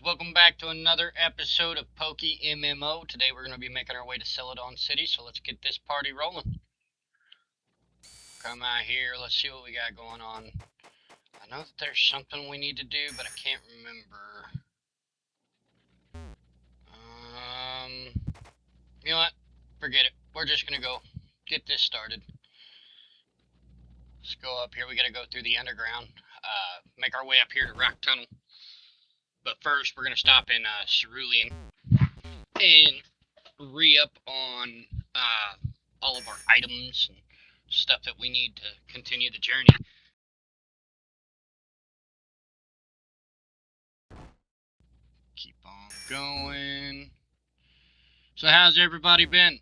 welcome back to another episode of PokeMMO. Today we're going to be making our way to Celadon City, so let's get this party rolling. Come out here, let's see what we got going on. I know that there's something we need to do, but I can't remember. You know what? Forget it. We're just going to go get this started. Let's go up here. We got to go through the underground, make our way up here to Rock Tunnel. But first, we're going to stop in Cerulean and re-up on all of our items and stuff that we need to continue the journey. Keep on going. So how's everybody been?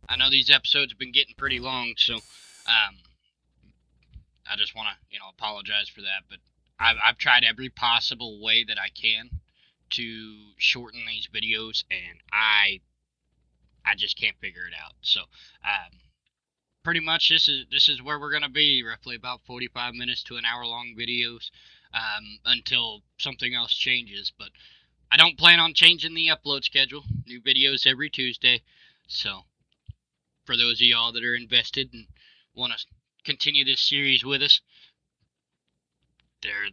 I know these episodes have been getting pretty long, so I just want to, apologize for that, but I've tried every possible way that I can to shorten these videos, and I just can't figure it out. So, pretty much this is where we're gonna be, roughly about 45 minutes to an hour long videos, until something else changes. But I don't plan on changing the upload schedule. New videos every Tuesday. So, for those of y'all that are invested and want to continue this series with us,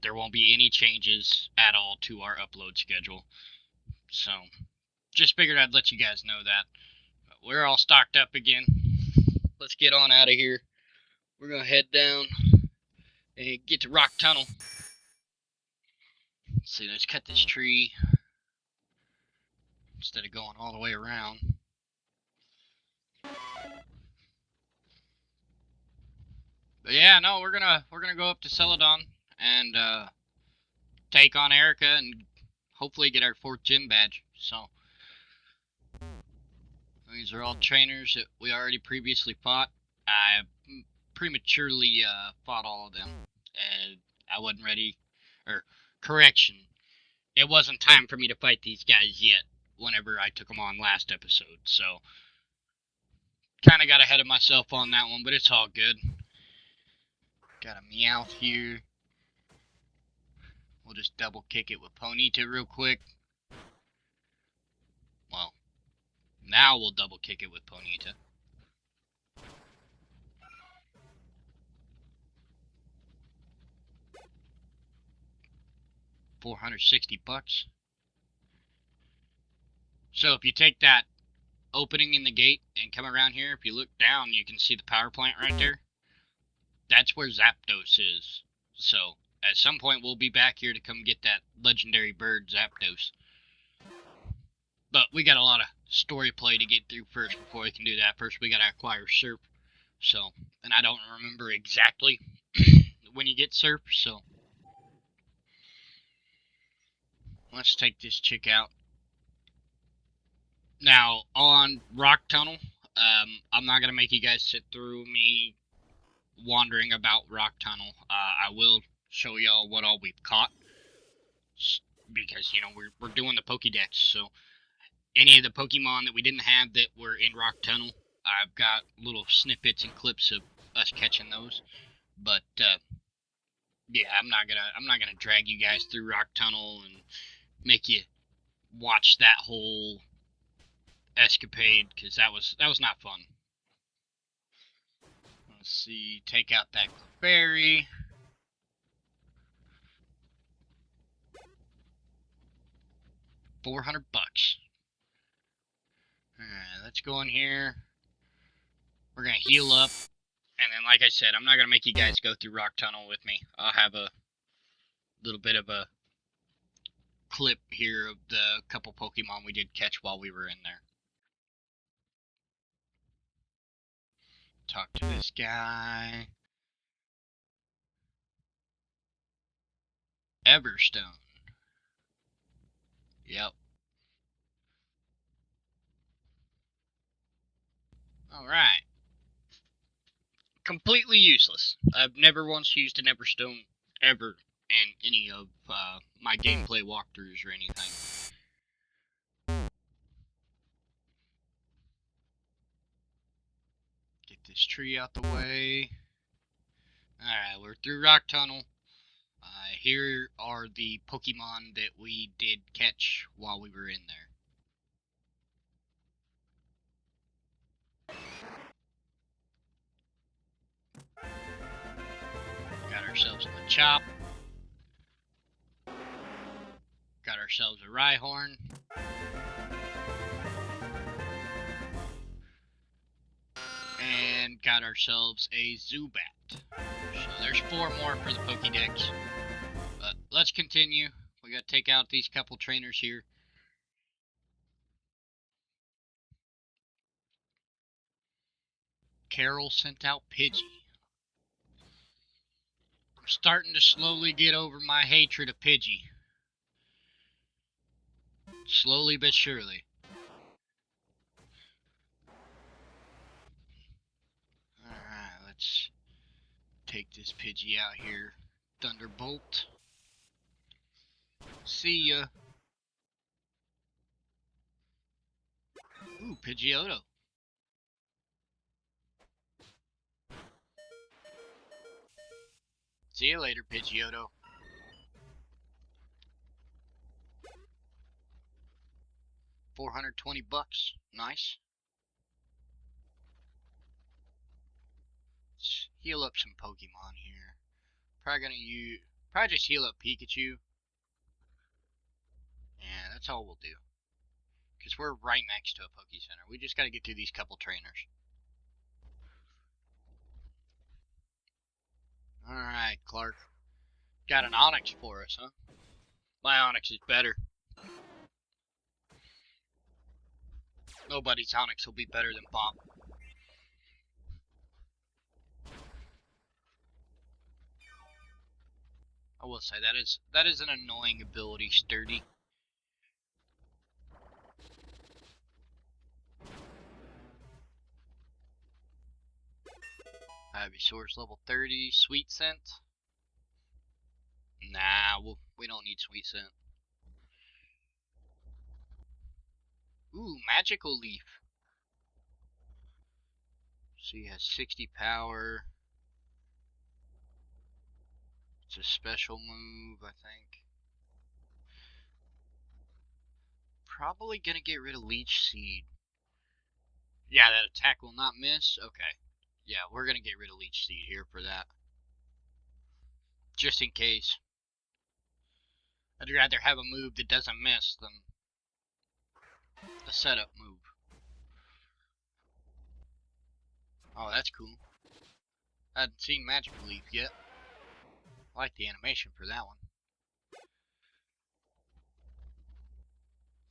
there won't be any changes at all to our upload schedule. So, just figured I'd let you guys know that. We're all stocked up again. Let's get on out of here. We're going to head down and get to Rock Tunnel. Let's see, let's cut this tree instead of going all the way around. But yeah, no, we're gonna go up to Celadon and take on Erika and hopefully get our 4th gym badge. So these are all trainers that we already previously fought. I prematurely fought all of them, and I wasn't ready. Or correction, it wasn't time for me to fight these guys yet. Whenever I took them on last episode, so kind of got ahead of myself on that one, but it's all good. Got a Meowth here. We'll just double kick it with Ponyta real quick. Well, now we'll double kick it with Ponyta. $460. So if you take that opening in the gate and come around here, if you look down, you can see the power plant right there. That's where Zapdos is. So at some point we'll be back here to come get that legendary bird Zapdos. But we got a lot of story play to get through first before we can do that. First we gotta acquire Surf. So, and I don't remember exactly when you get Surf, so let's take this chick out. Now, on Rock Tunnel, I'm not going to make you guys sit through me wandering about Rock Tunnel. I will show y'all what all we've caught, because, we're doing the Pokédex, so any of the Pokemon that we didn't have that were in Rock Tunnel, I've got little snippets and clips of us catching those. But, yeah, I'm not gonna drag you guys through Rock Tunnel and make you watch that whole escapade, because that was not fun. Let's see, take out that berry. $400. Alright, let's go in here. We're gonna heal up, and then, like I said, I'm not gonna make you guys go through Rock Tunnel with me. I'll have a little bit of a clip here of the couple Pokemon we did catch while we were in there. Talk to this guy. Everstone. Yep. Alright. Completely useless. I've never once used an Everstone ever in any of my gameplay walkthroughs or anything. Get this tree out the way. Alright, we're through Rock Tunnel. I here are the Pokemon that we did catch while we were in there. Got ourselves a Machop. Got ourselves a Rhyhorn. And got ourselves a Zubat. So there's 4 more for the Pokédex. But let's continue. We gotta take out these couple trainers here. Carol sent out Pidgey. I'm starting to slowly get over my hatred of Pidgey. Slowly but surely. Alright, let's take this Pidgey out here. Thunderbolt. See ya. Ooh, Pidgeotto. See you later, Pidgeotto. $420. Nice. Let's heal up some Pokemon here. Probably just heal up Pikachu. Yeah, that's all we'll do. Because we're right next to a Poke Center. We just gotta get through these couple trainers. Alright, Clark. Got an Onix for us, huh? My Onix is better. Nobody's Onix will be better than Bob. I will say that is an annoying ability, Sturdy. Ivysaur's level 30. Sweet Scent. Nah, we don't need Sweet Scent. Ooh, Magical Leaf. So he has 60 power. It's a special move, I think. Probably gonna get rid of Leech Seed. Yeah, that attack will not miss. Okay. Yeah, we're gonna get rid of Leech Seed here for that. Just in case. I'd rather have a move that doesn't miss than a setup move. Oh, that's cool. I hadn't seen Magical Leaf yet. I like the animation for that one.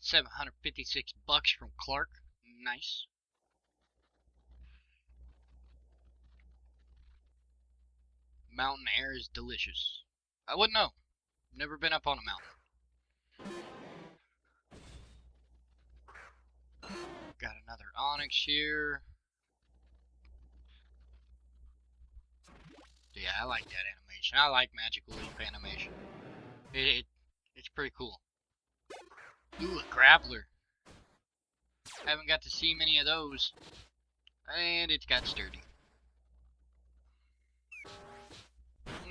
$756 from Clark. Nice. Mountain air is delicious. I wouldn't know. Never been up on a mountain. Got another Onix here. Yeah, I like that animation. I like Magical Leaf animation. It's pretty cool. Ooh, a Graveler. Haven't got to see many of those. And it's got Sturdy.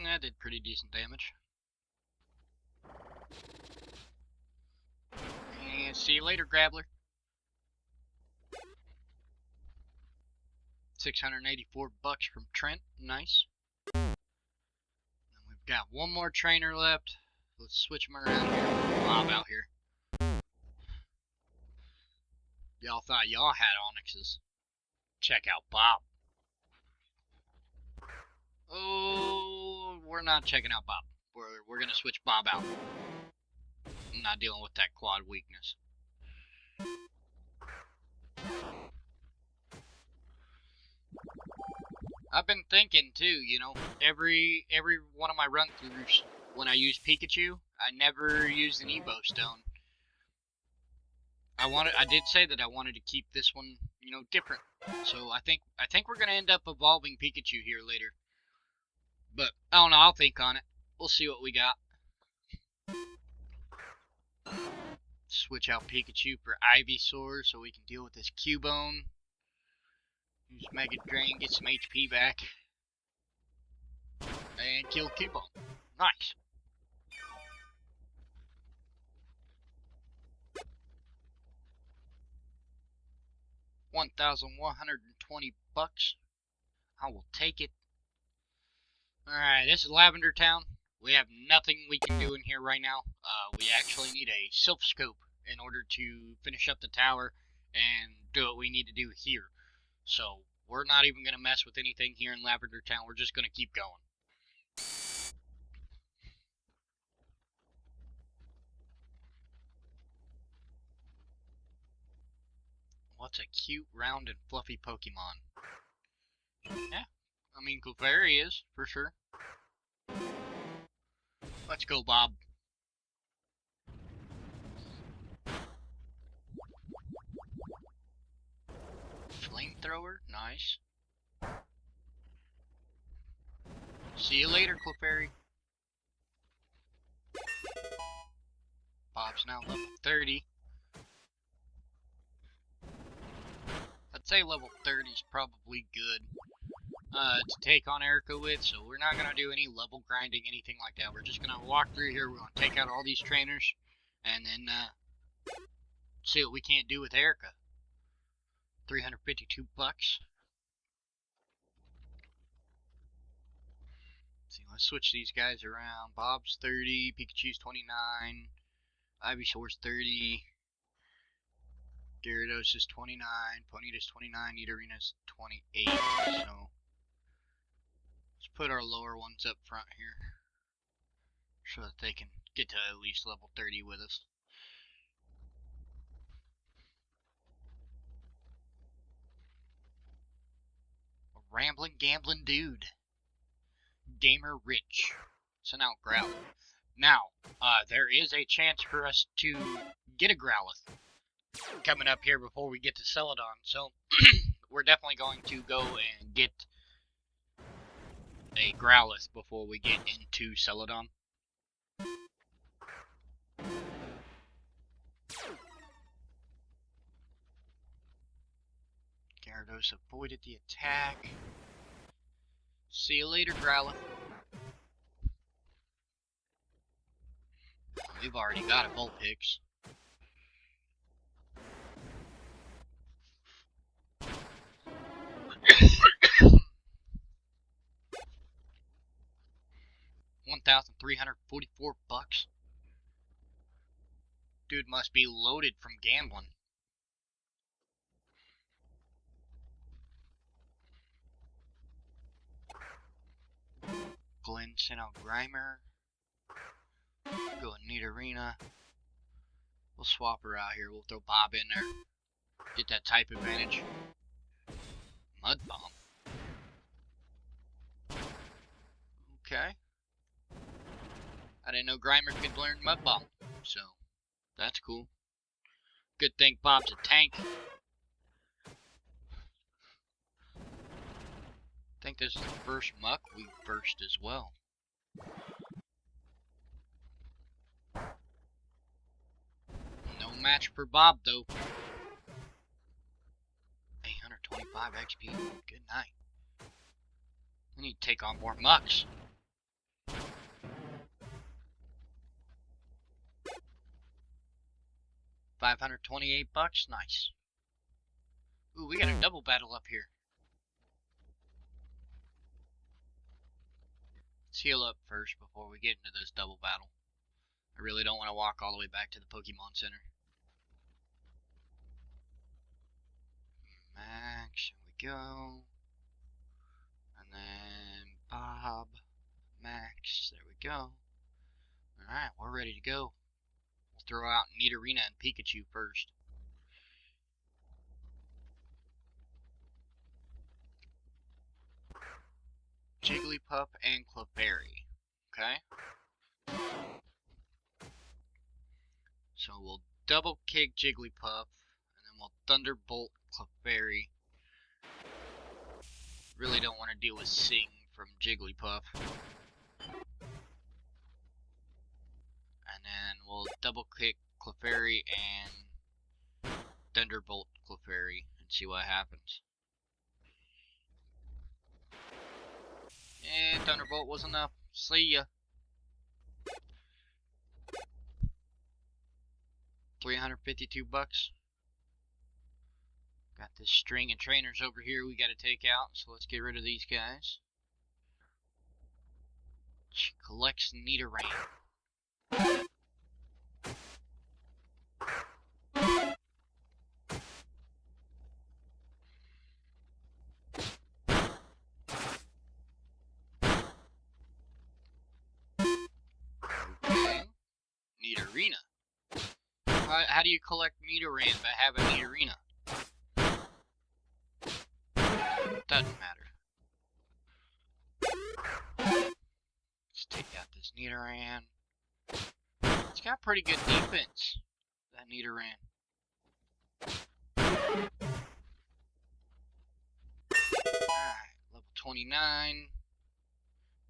That did pretty decent damage. And see you later, Graveler. 684 bucks from Trent. Nice. And we've got one more trainer left. Let's switch them around here. Bob out here. Y'all thought y'all had Onyxes. Check out Bob. Oh, we're not checking out Bob. We're gonna switch Bob out. I'm not dealing with that quad weakness. I've been thinking too, you know, every one of my run throughs when I use Pikachu, I never use an Evo Stone. I did say that I wanted to keep this one, you know, different. So I think we're gonna end up evolving Pikachu here later. But I don't know, I'll think on it. We'll see what we got. Switch out Pikachu for Ivysaur so we can deal with this Cubone. Use Mega Drain, get some HP back. And kill Cubone. Nice. 1,120 bucks. I will take it. Alright, this is Lavender Town. We have nothing we can do in here right now. We actually need a silph scope in order to finish up the tower and do what we need to do here. So, we're not even going to mess with anything here in Lavender Town. We're just going to keep going. What's a cute, round, and fluffy Pokemon? Yeah, I mean, Clefairy is, for sure. Let's go, Bob. Flamethrower, nice. See you later, Clefairy. Bob's now level 30. I'd say level 30 is probably good to take on Erika with, so we're not going to do any level grinding, anything like that. We're just going to walk through here, we're going to take out all these trainers, and then see what we can't do with Erika. 352 bucks. Let's see, let's switch these guys around. Bob's 30, Pikachu's 29, Ivysaur's 30, Gyarados is 29, Ponyta's 29, Nidorina's 28, so let's put our lower ones up front here so that they can get to at least level 30 with us. A rambling, gambling dude. Gamer Rich. Send out Growlithe. Now, there is a chance for us to get a Growlithe coming up here before we get to Celadon, so we're definitely going to go and get a Growlithe before we get into Celadon. Gyarados avoided the attack. See you later, Growlithe. We've already got a Vulpix. $1,344. Dude must be loaded from gambling. Glenn sent out Grimer. Go and Nidorina. We'll swap her out here. We'll throw Bob in there. Get that type advantage. Mud Bomb. Okay. I didn't know Grimer could learn Mud Bomb. So, that's cool. Good thing Bob's a tank. I think this is the first muck we versed as well. No match for Bob though. 825 XP. Good night. We need to take on more mucks. $528. Nice. Ooh, we got a double battle up here. Let's heal up first before we get into this double battle. I really don't want to walk all the way back to the Pokemon Center. Max, here we go. And then Bob, Max, there we go. Alright, we're ready to go. We'll throw out Nidorina and Pikachu first. Jigglypuff and Clefairy. Okay? So we'll double kick Jigglypuff, and then we'll Thunderbolt Clefairy. Really don't want to deal with Sing from Jigglypuff. And then we'll double kick Clefairy and Thunderbolt Clefairy and see what happens. And Thunderbolt was enough. See ya. 352 bucks. Got this string of trainers over here we gotta take out, so let's get rid of these guys. She collects Nidoran. Okay. Nidorina. How do you collect Nidoran by having Nidorina? Doesn't matter. Let's take out this Nidoran. It's got pretty good defense, that Nidoran. Alright, level 29.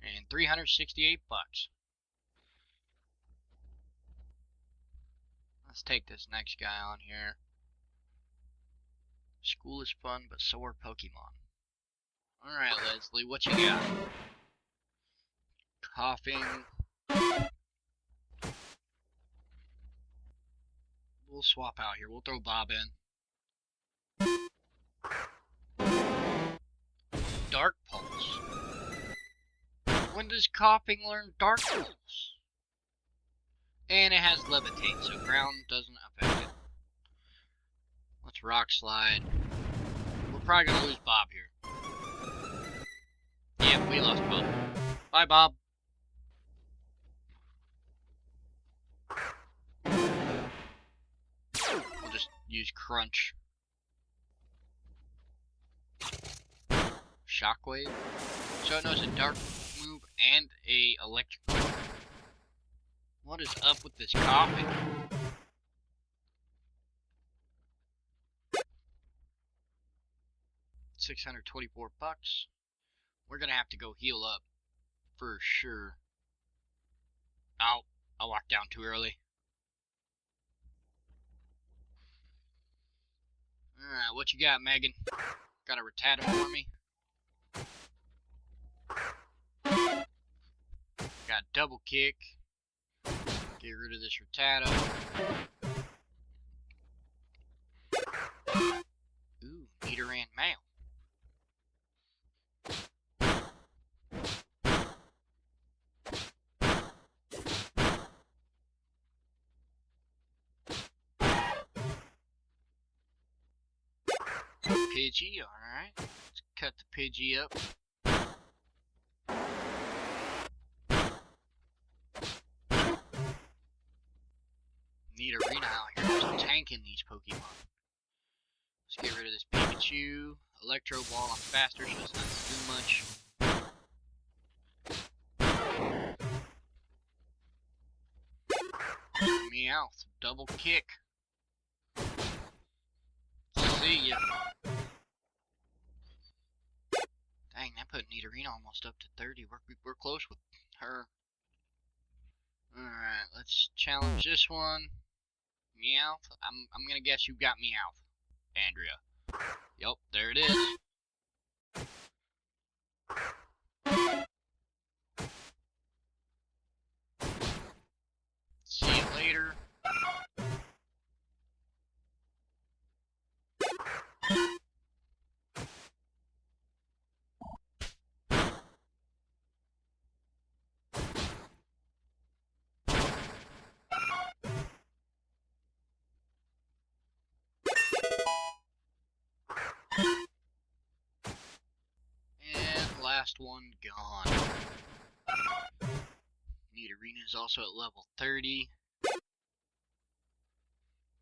And 368 bucks. Let's take this next guy on here. School is fun, but so are Pokemon. Alright, Leslie, what you got? Coughing. We'll swap out here. We'll throw Bob in. Dark Pulse. When does Coughing learn Dark Pulse? And it has Levitate, so ground doesn't affect it. Let's Rock Slide. We're probably gonna lose Bob here. Yep, we lost Bob. Bye, Bob. We'll just use Crunch. Shockwave. So it knows a dark move and a electric move. What is up with this Coughing? $624 bucks. We're gonna have to go heal up for sure. Ow, I walked down too early. Alright, what you got, Megan? Got a Rattata for me? Got Double Kick. Get rid of this Rattata. Ooh, Nidoran Male. Pidgey, alright. Let's cut the Pidgey up. Nidorina out here just tanking these Pokemon. Let's get rid of this Pikachu. Electro Ball, I'm faster, so it's not gonna do much. Meowth, Double Kick. See ya. Dang, that put Nidorina almost up to 30. We're close with her. Alright, let's challenge this one. Meowth. I'm gonna guess you got Meowth, Andrea. Yup, there it is. See you later. And last one gone. Nidorina is also at level 30.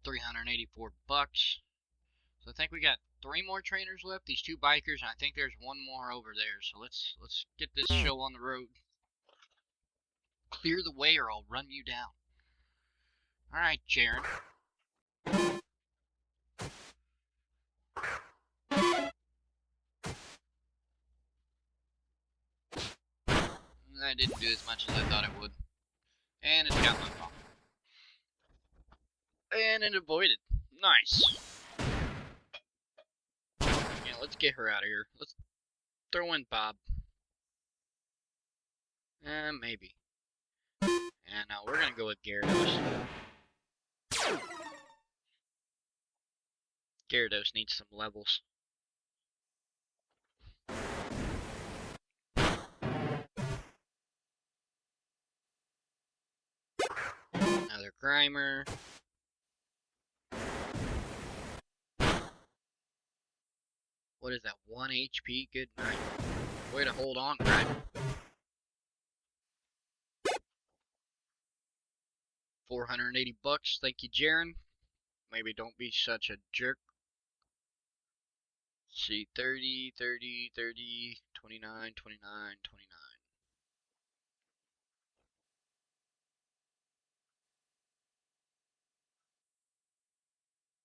384 bucks. So I think we got 3 more trainers left. These 2 bikers, and I think there's 1 more over there. So let's get this show on the road. Clear the way or I'll run you down. Alright, Jaren. That didn't do as much as I thought it would. And it got my phone. And it avoided. Nice. Yeah, let's get her out of here. Let's throw in Bob. Maybe. And we're gonna go with Gyarados. Gyarados needs some levels. Another Grimer. What is that? 1 HP? Good night. Way to hold on, Grimer. 480 bucks. Thank you, Jaren. Maybe don't be such a jerk. Let's see, 30, 30, 30, 29, 29, 29.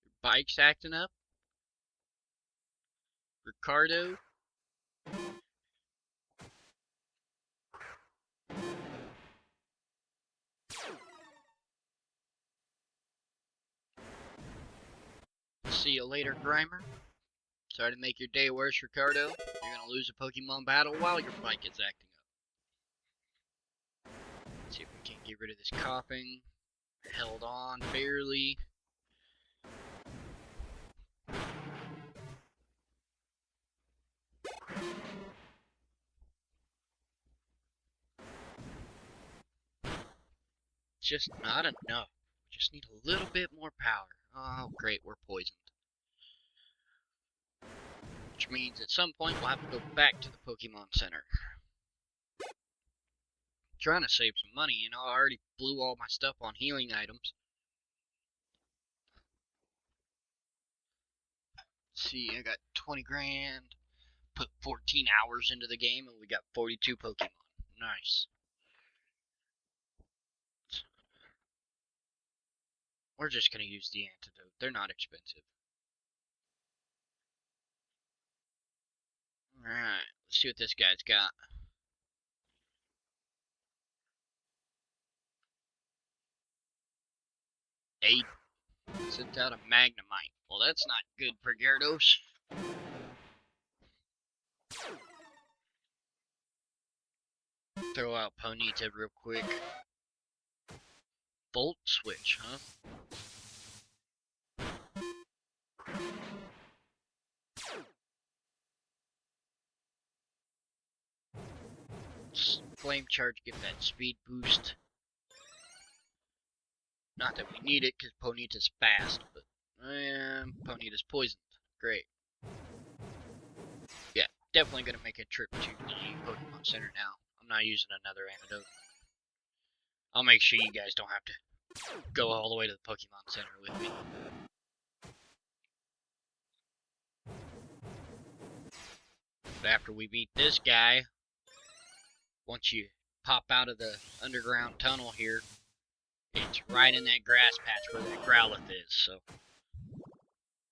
Your bike's acting up. Ricardo. See you later, Grimer. Sorry to make your day worse, Ricardo. You're gonna lose a Pokemon battle while your bike is acting up. Let's see if we can get rid of this coughing. Held on barely. Just not enough. Just need a little bit more power. Oh, great, we're poisoned. Which means at some point we'll have to go back to the Pokemon Center. Trying to save some money, you know, I already blew all my stuff on healing items. Let's see, I got 20 grand. Put 14 hours into the game and we got 42 Pokemon. Nice. We're just gonna use the antidote. They're not expensive. Alright, let's see what this guy's got. 8. Sent out a Magnemite. Well, that's not good for Gyarados. Throw out Ponyta real quick. Volt switch, huh? Flame charge, get that speed boost. Not that we need it, because Ponyta's fast, but Ponyta's poisoned. Great. Yeah, definitely gonna make a trip to the Pokemon Center now. I'm not using another antidote. I'll make sure you guys don't have to go all the way to the Pokemon Center with me. But after we beat this guy, once you pop out of the underground tunnel here, it's right in that grass patch where that Growlithe is, so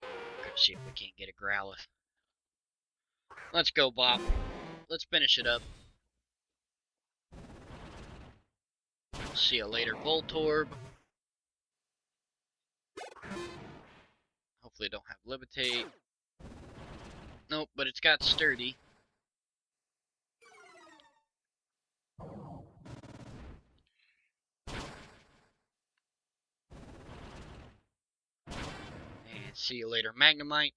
let's see if we can't get a Growlithe. Let's go, Bob. Let's finish it up. See you later, Voltorb. Hopefully it don't have Levitate. Nope, but it's got Sturdy. And see you later, Magnemite.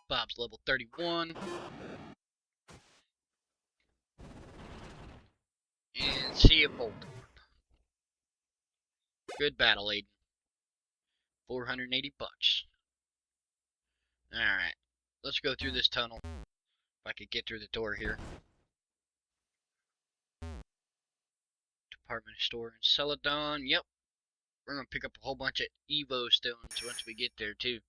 Bob's level 31. And see you, Voltorb. Good battle, Aiden. 480 bucks. Alright, let's go through this tunnel. If I could get through the door here. Department store in Celadon. Yep. We're gonna pick up a whole bunch of Evo stones once we get there, too.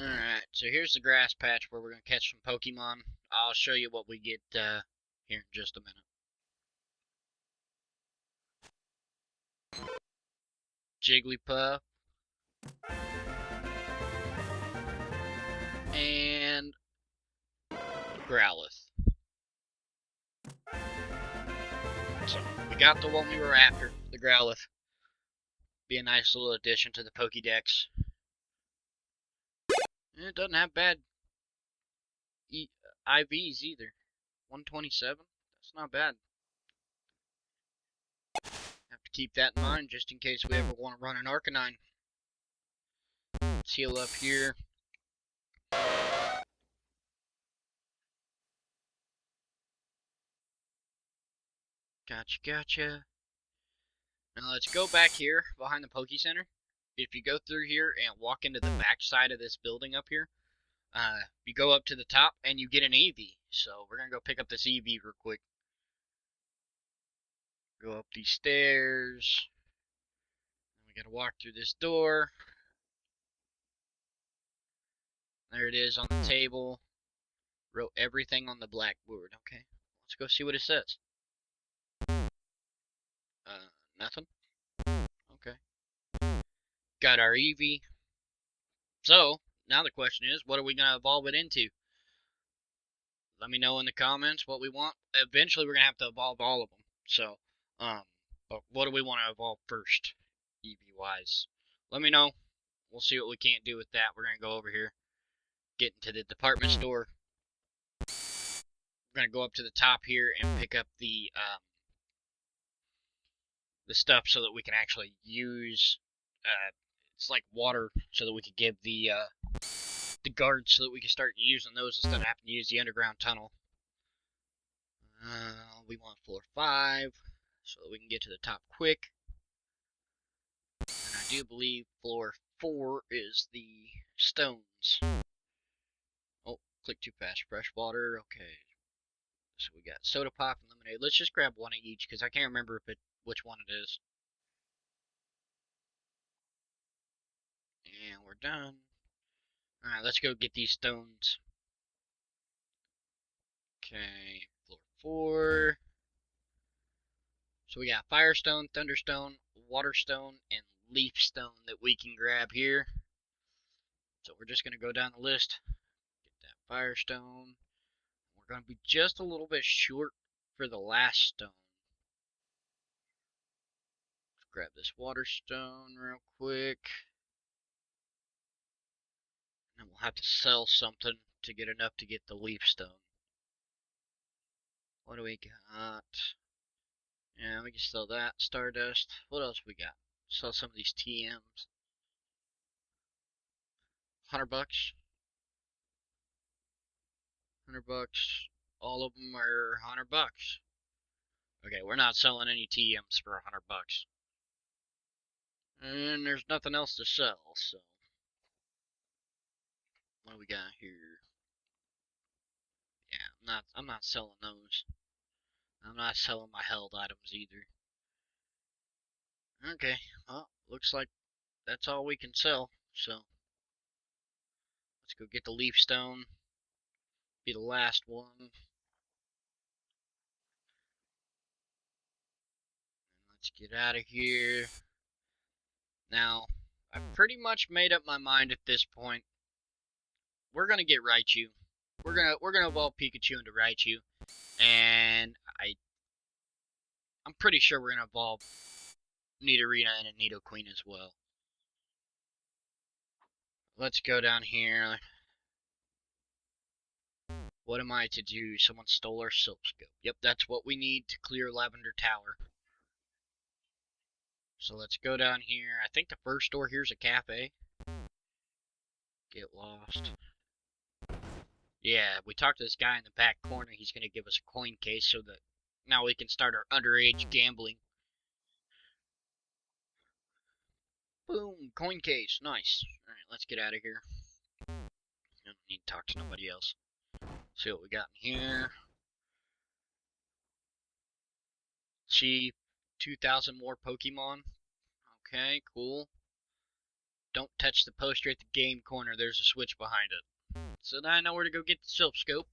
Alright, so here's the grass patch where we're going to catch some Pokemon. I'll show you what we get here in just a minute. Jigglypuff. And Growlithe. So, we got the one we were after, the Growlithe. Be a nice little addition to the Pokédex. It doesn't have bad IVs either. 127? That's not bad. Have to keep that in mind just in case we ever want to run an Arcanine. Let's heal up here. Gotcha. Now let's go back here behind the Poke Center. If you go through here and walk into the back side of this building up here, you go up to the top and you get an Eevee. So we're gonna go pick up this Eevee real quick. Go up these stairs. We gotta walk through this door. There it is on the table. Wrote everything on the blackboard. Okay, let's go see what it says. Nothing. Okay. Got our Eevee. So, now the question is, what are we going to evolve it into? Let me know in the comments what we want. Eventually, we're going to have to evolve all of them. So, but what do we want to evolve first, Eevee-wise? Let me know. We'll see what we can't do with that. We're going to go over here, get into the department store. We're going to go up to the top here and pick up the stuff so that we can actually use, it's like water, so that we could give the guards so that we can start using those instead of having to use the underground tunnel. We want floor 5 so that we can get to the top quick. And I do believe floor 4 is the stones. Oh, click too fast. Fresh water. Okay. So we got soda pop and lemonade. Let's just grab one of each because I can't remember which one it is. And we're done. Alright, let's go get these stones. Okay, floor 4. So we got Firestone, Thunderstone, Waterstone, and Leafstone that we can grab here. So we're just going to go down the list. Get that Firestone. We're going to be just a little bit short for the last stone. Let's grab this Waterstone real quick. And we'll have to sell something to get enough to get the Leafstone. What do we got? Yeah, we can sell that. Stardust. What else we got? Sell some of these TMs. $100. $100. All of them are $100. Okay, we're not selling any TMs for $100. And there's nothing else to sell, so what do we got here? Yeah, I'm not selling those. I'm not selling my held items either. Okay, well, looks like that's all we can sell, so let's go get the leaf stone. Be the last one. Let's get out of here. Now, I've pretty much made up my mind at this point. We're gonna get Raichu. We're gonna evolve Pikachu into Raichu, and I'm pretty sure we're gonna evolve Nidorina and a Nidoqueen as well. Let's go down here. What am I to do? Someone stole our Silp Scope. Yep, that's what we need to clear Lavender Tower. So let's go down here. I think the first door here is a cafe. Get lost. Yeah, we talked to this guy in the back corner. He's going to give us a coin case so that now we can start our underage gambling. Boom, coin case. Nice. Alright, let's get out of here. I don't need to talk to nobody else. See what we got in here. See 2,000 more Pokemon. Okay, cool. Don't touch the poster at the game corner. There's a switch behind it. So now I know where to go get the Silp Scope.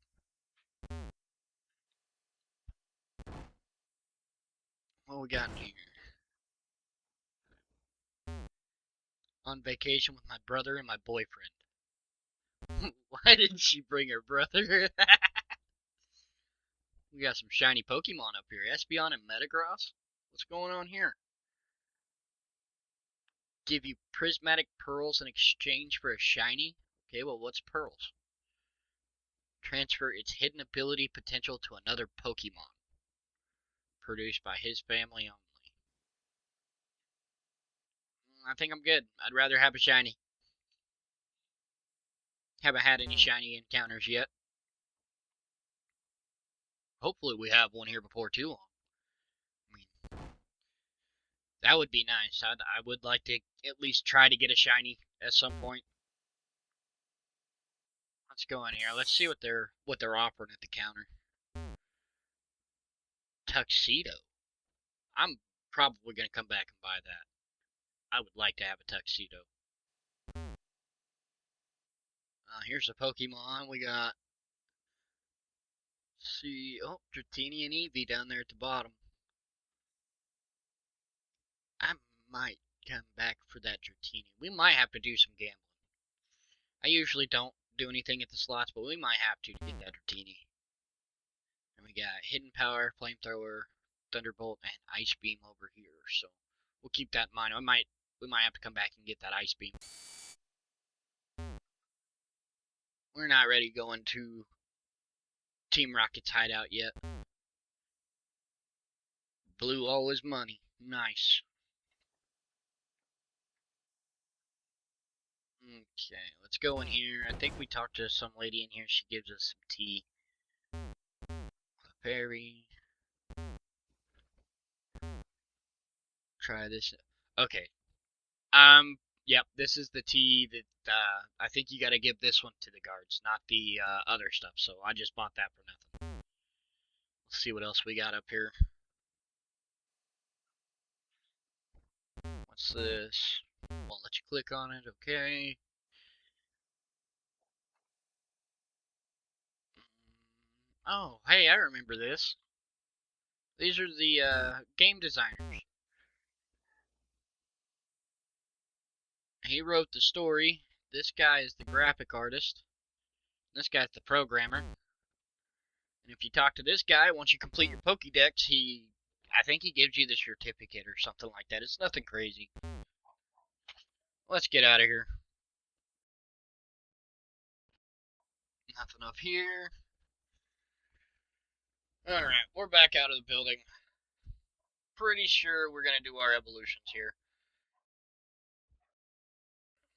What we got in here? On vacation with my brother and my boyfriend. Why didn't she bring her brother? We got some shiny Pokemon up here. Espeon and Metagross? What's going on here? Give you prismatic pearls in exchange for a shiny? Okay, well, what's pearls? Transfer its hidden ability potential to another Pokemon. Produced by his family only. I think I'm good. I'd rather have a shiny. Haven't had any shiny encounters yet. Hopefully we have one here before too long. I mean, that would be nice. I would like to at least try to get a shiny at some point. Let's go in here. Let's see what they're offering at the counter. Tuxedo. I'm probably gonna come back and buy that. I would like to have a tuxedo. Here's a Pokemon. We got, see, oh, Dratini and Eevee down there at the bottom. I might come back for that Dratini. We might have to do some gambling. I usually don't do anything at the slots, but we might have to get that Dratini. And we got Hidden Power, Flamethrower, Thunderbolt, and Ice Beam over here. So we'll keep that in mind. We might have to come back and get that Ice Beam. We're not ready to go into Team Rocket's hideout yet. Blue always money. Nice. Okay, let's go in here. I think we talked to some lady in here. She gives us some tea. Berry. Try this. Okay. Yep, this is the tea that, I think you gotta give this one to the guards, not the, other stuff, so I just bought that for nothing. Let's see what else we got up here. What's this? Won't let you click on it, okay. Oh, hey, I remember this. These are the, game designers. He wrote the story. This guy is the graphic artist. This guy's the programmer. And if you talk to this guy, once you complete your Pokédex, I think he gives you the certificate or something like that. It's nothing crazy. Let's get out of here. Nothing up here. Alright, we're back out of the building. Pretty sure we're gonna do our evolutions here.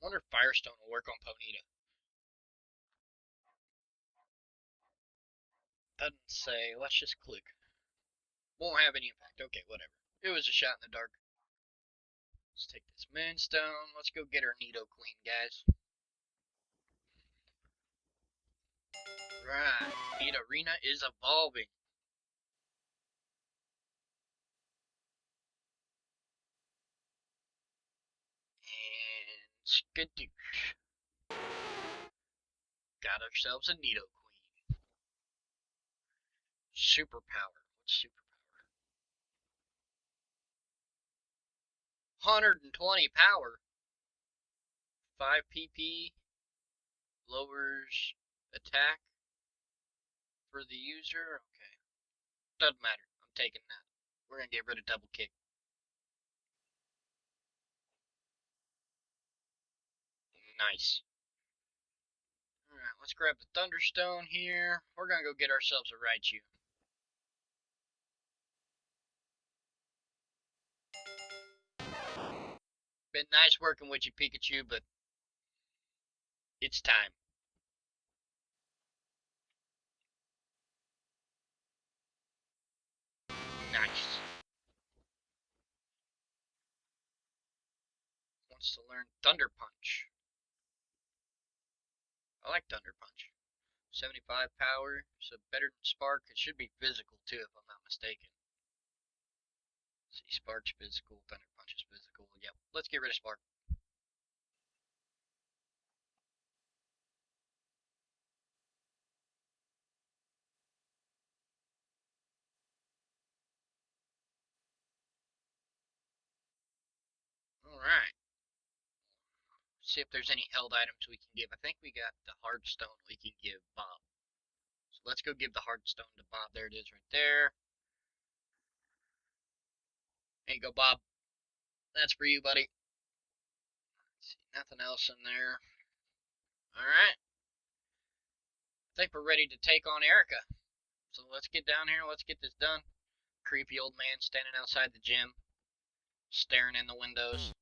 Wonder if Firestone will work on Ponyta. Doesn't say. Let's just click. Won't have any impact. Okay, whatever. It was a shot in the dark. Let's take this Moonstone. Let's go get our Nidoqueen, guys. Right. Nidorina is evolving. And skadoosh. Got ourselves a Nidoqueen. Superpower. What's superpower? 120 power. 5 PP. Lowers attack for the user. Okay. Doesn't matter. I'm taking that. We're gonna get rid of double kick. Nice. Alright, let's grab the Thunderstone here. We're gonna go get ourselves a Raichu. Been nice working with you, Pikachu, but it's time. Nice. Wants to learn Thunder Punch. I like Thunder Punch. 75 power, so better than Spark. It should be physical too, if I'm not mistaken. See, Spark's physical, Thunder Punch is physical. Yep, let's get rid of Spark. Alright. See if there's any held items we can give. I think we got the Hardstone we can give Bob. So let's go give the Hardstone to Bob. There it is right there. There you go, Bob. That's for you, buddy. Let's see, nothing else in there. Alright. think we're ready to take on Erika. So let's get down here, let's get this done. Creepy old man standing outside the gym, staring in the windows.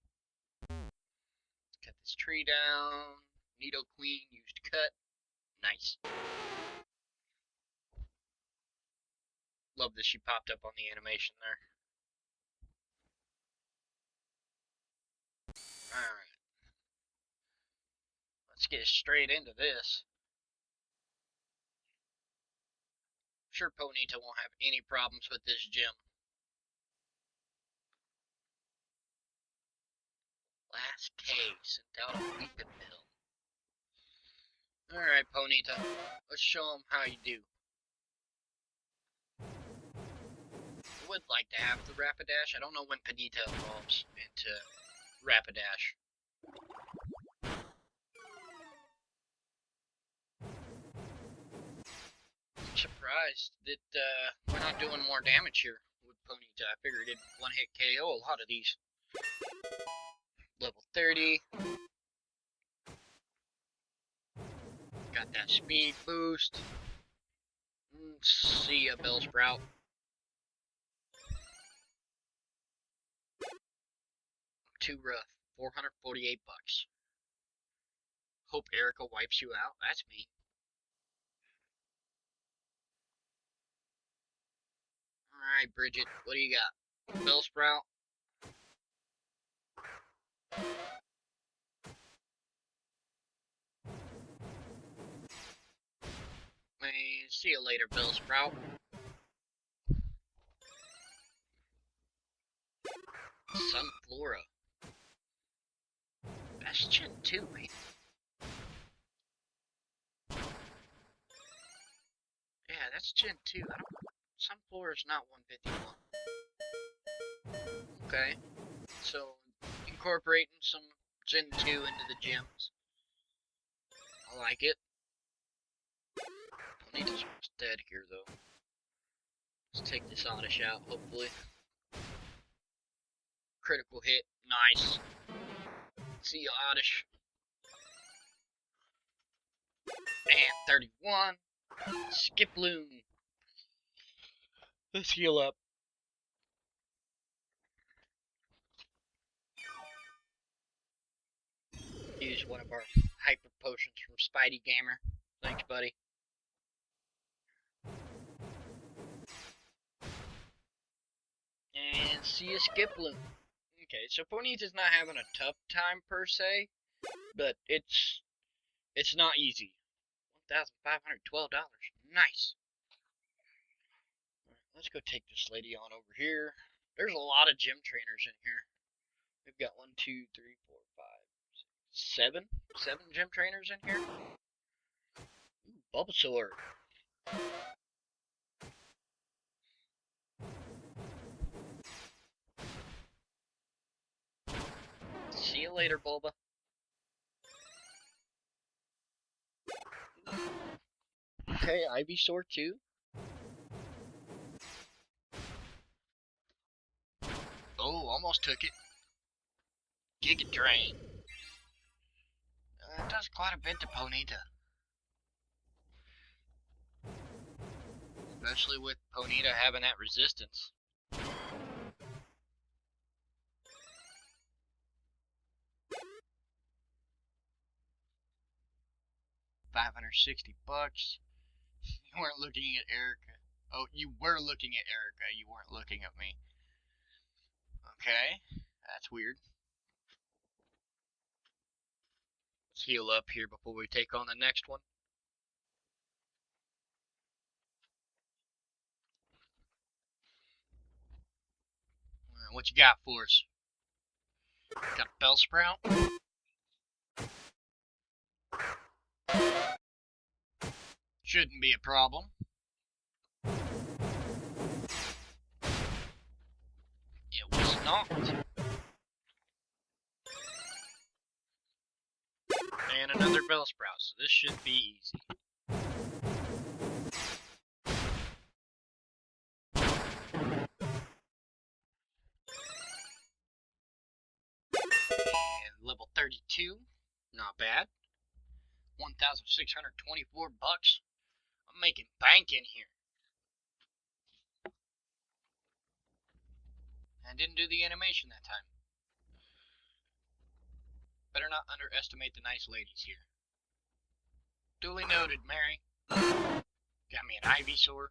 Cut this tree down. Nido Queen used cut. Nice. Love that she popped up on the animation there. Alright. Let's get straight into this. I'm sure Ponyta won't have any problems with this gym. Last K sent out a weeping pill. Alright, Ponyta. Let's show them how you do. I would like to have the Rapidash. I don't know when Ponyta evolves into Rapidash. I'm surprised that we're not doing more damage here with Ponyta. I figured it'd one-hit KO a lot of these. Level 30. Got that speed boost. See ya, Bellsprout. Too rough. 448 bucks. Hope Erika wipes you out. That's me. Alright, Bridget, what do you got? Bellsprout? Man, see you later, Bellsprout. Sunflora. Best Gen 2, man. Yeah, that's Gen 2. Sunflora's not 151. Okay. So, incorporating some Gen 2 into the gyms. I like it. Ponyta's dead here, though. Let's take this Oddish out, hopefully. Critical hit. Nice. See ya, Oddish. And 31. Skiploon. Let's heal up. Use one of our hyper potions from Spidey Gamer. Thanks, buddy. And see ya, Skiploon. Okay, so Ponyta's not having a tough time per se, but it's not easy. $1,512. Nice. Right, let's go take this lady on over here. There's a lot of gym trainers in here. We've got 1, 2, 3, 4, 5, 6, 7 gym trainers in here. Ooh, Bulbasaur. See you later, Bulba. Okay, Ivysaur too. Oh, almost took it. Giga Drain. That does quite a bit to Ponyta. Especially with Ponyta having that resistance. $560. You weren't looking at Erika. Oh, you were looking at Erika. You weren't looking at me. Okay, that's weird. Let's heal up here before we take on the next one. What you got for us? Got a Bellsprout? Shouldn't be a problem. It was not. And another Bellsprout, so this should be easy. And level 32, not bad. $1,624. I'm making bank in here. I didn't do the animation that time. Better not underestimate the nice ladies here. Duly noted, Mary. Got me an Ivysaur.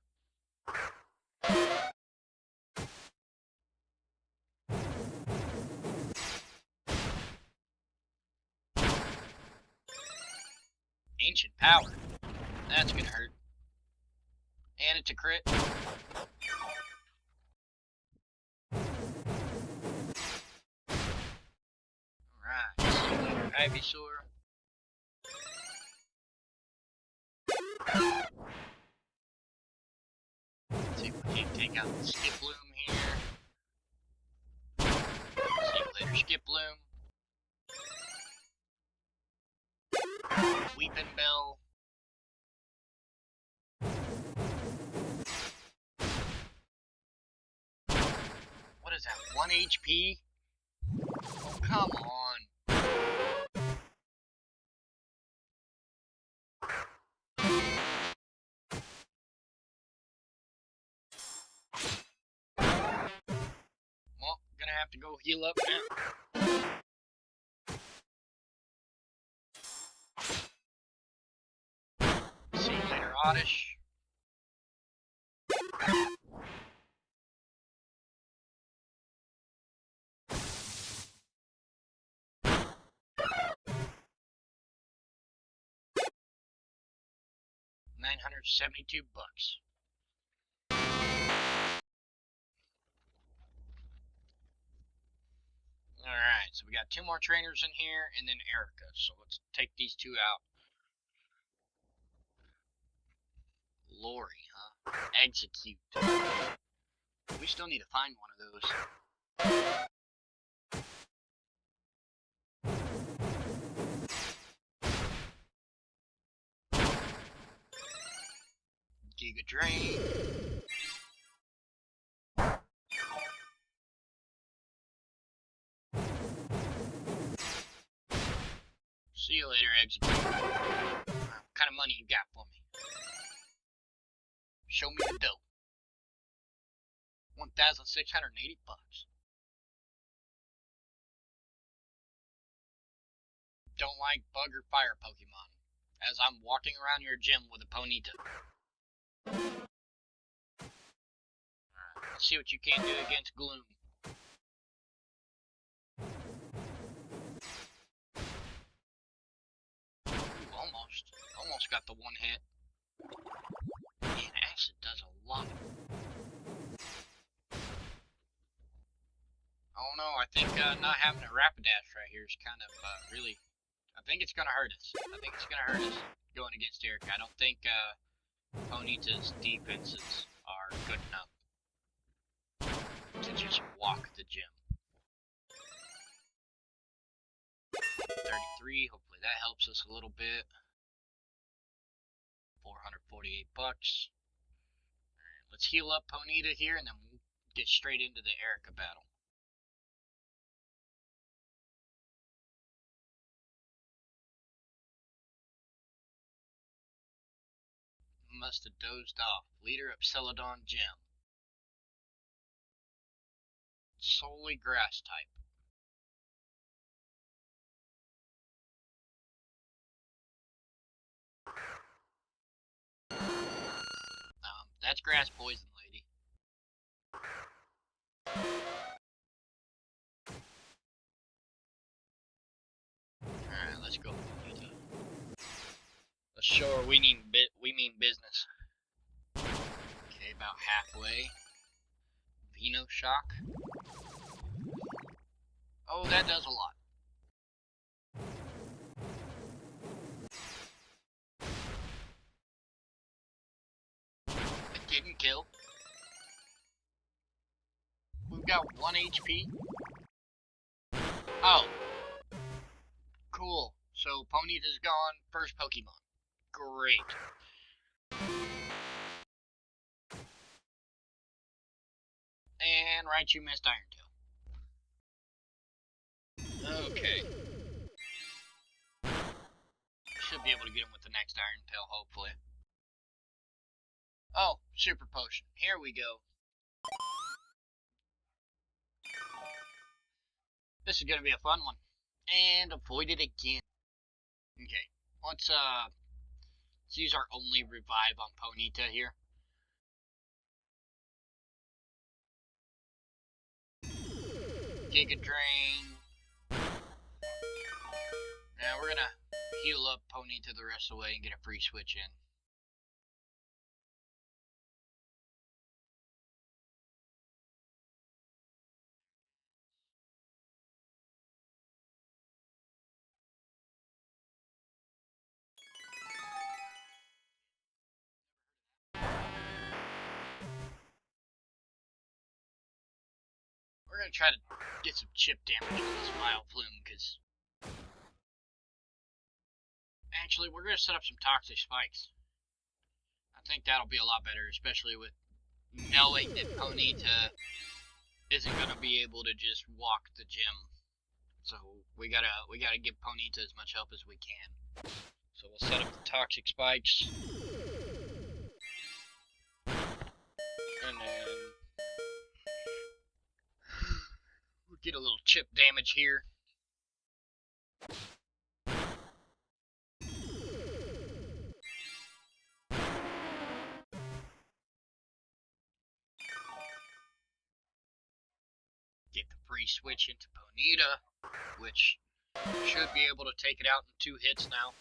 Ancient Power. That's gonna hurt. And it's a crit. Alright, see you later, Ivysaur. See if we can take out the Skiploom here. See you later, Skiploom. Weeping Bell. What is that, 1 HP? Oh, come on. Well, gonna have to go heal up now. See you later, Oddish. $972. Alright, so we got 2 more trainers in here, and then Erika. So let's take these 2 out. Lori, huh? Execute. We still need to find one of those. Giga Drain. See you later, Execute. What kind of money you got for me? Show me the dough. $1,680. Don't like bug or fire Pokemon, as I'm walking around your gym with a Ponyta. Alright, let's see what you can do against Gloom. Ooh, almost got the 1 hit. Man, Acid does a lot. Oh no, I think not having a Rapidash right here is kind of really... I think it's gonna hurt us. I think it's gonna hurt us going against Erika. I don't think Ponyta's defenses are good enough to just walk the gym. 33, hopefully that helps us a little bit. $448. Alright, let's heal up Ponyta here and then we'll get straight into the Erika battle. Must have dozed off. Leader of Celadon Gym. Solely grass type. That's grass poison, lady. Alright, let's go. Let's show her we mean business. Okay, about halfway. Veno Shock. Oh, that does a lot. It didn't kill. We've got 1 HP. Oh. Cool. So Ponyta's gone. First Pokemon. Great. And Raichu missed Iron Tail. Okay. Should be able to get him with the next Iron Tail, hopefully. Oh, super potion. Here we go. This is gonna be a fun one. And avoid it again. Okay. Let's use our only revive on Ponyta here. Giga Drain. Now we're gonna heal up Ponyta the rest of the way and get a free switch in. We're gonna try to get some chip damage on this Vileplume, because actually we're gonna set up some toxic spikes. I think that'll be a lot better, especially with knowing that Ponyta isn't gonna be able to just walk the gym. So we gotta give Ponyta as much help as we can. So we'll set up the toxic spikes. And then we'll get a little chip damage here. Get the free switch into Ponyta, which should be able to take it out in 2 hits now.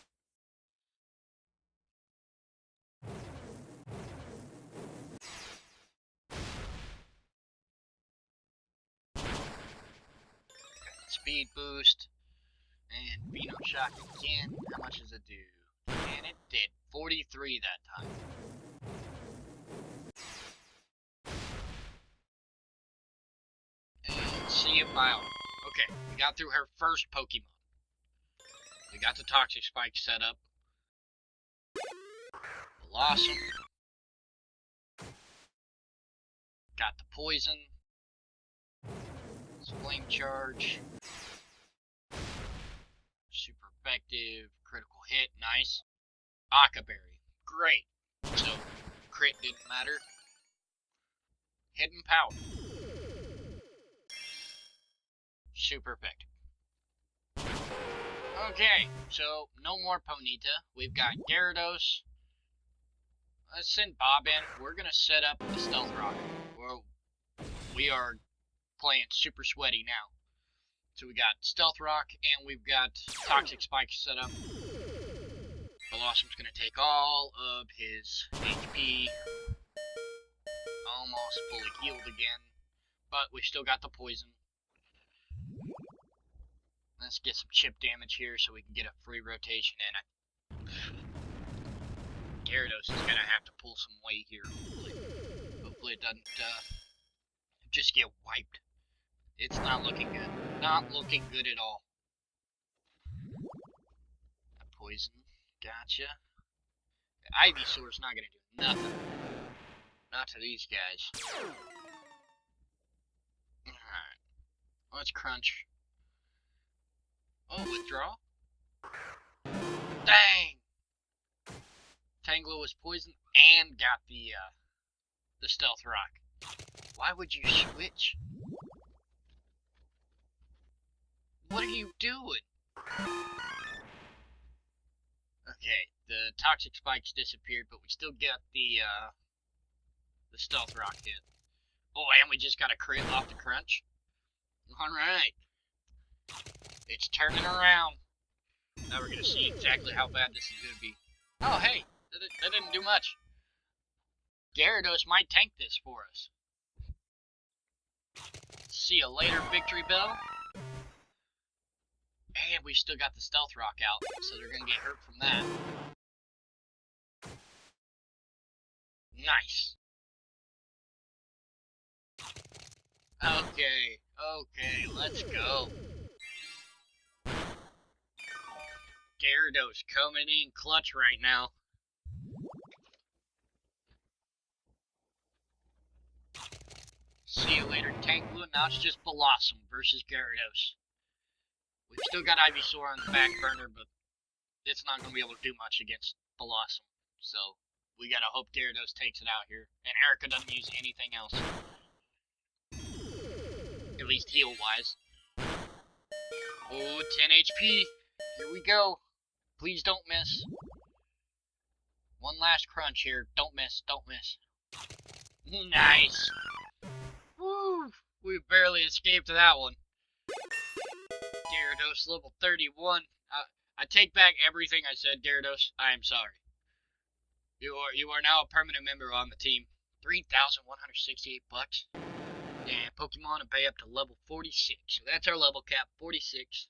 Speed boost. And Vino Shock again. How much does it do? And it did 43 that time. And see you out. Okay, we got through her first Pokemon. We got the Toxic Spike set up. Blossom. Got the Poison. Flame Charge. Super effective. Critical hit. Nice. Aka Berry. Great. So, crit didn't matter. Hidden Power. Super effective. Okay, so no more Ponyta. We've got Gyarados. Let's send Bob in. We're gonna set up the Stealth Rock. We are playing super sweaty now. So we got Stealth Rock and we've got Toxic Spike set up. Blossom's gonna take all of his HP. Almost fully healed again. But we still got the poison. Let's get some chip damage here so we can get a free rotation in. Gyarados is gonna have to pull some weight here, hopefully. Hopefully it doesn't just get wiped. It's not looking good. Not looking good at all. Poison. Gotcha. The Ivysaur's not gonna do nothing. Not to these guys. Alright. Let's crunch. Oh, withdraw. Dang! Tanglo was poisoned and got the Stealth Rock. Why would you switch? What are you doing? Okay, the Toxic Spikes disappeared, but we still got the Stealth Rock hit. Oh, and we just got a crit off the crunch. Alright. It's turning around. Now we're gonna see exactly how bad this is gonna be. Oh, hey! That didn't do much. Gyarados might tank this for us. See you later, Victory Bell. And we still got the Stealth Rock out, so they're gonna get hurt from that. Nice. Okay, let's go. Gyarados coming in clutch right now. See you later, Tanglo. Now it's just Blossom versus Gyarados. We've still got Ivysaur on the back burner, but it's not going to be able to do much against Blossom. So we gotta hope Gyarados takes it out here. And Erika doesn't use anything else. At least heal-wise. Oh, 10 HP. Here we go. Please don't miss. One last crunch here. Don't miss. Don't miss. Nice. Woo. We barely escaped that one. Gyarados level 31. I take back everything I said, Gyarados. I am sorry. You are now a permanent member on the team. 3,168 bucks. And Pokemon obey up to level 46. So that's our level cap, 46.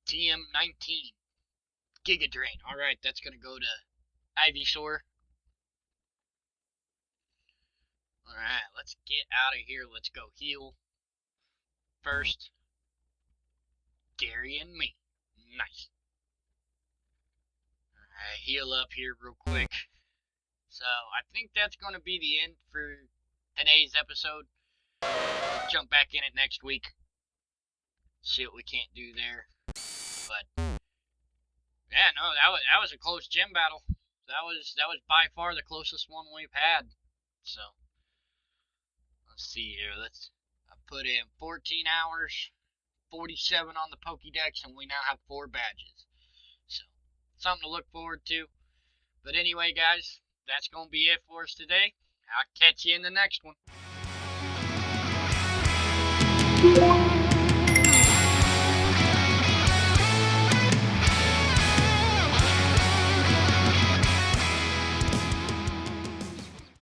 TM 19. Giga Drain. Alright, that's gonna go to Ivysaur. Alright, let's get out of here. Let's go heal. First, Gary and me. Nice. Alright, heal up here real quick. So, I think that's going to be the end for today's episode. Jump back in it next week. See what we can't do there. But, yeah, no, that was a close gym battle. That was by far the closest one we've had. So, let's see here. I put in 14 hours, 47 on the Pokédex, and we now have 4 badges. So, something to look forward to. But anyway, guys, that's going to be it for us today. I'll catch you in the next one.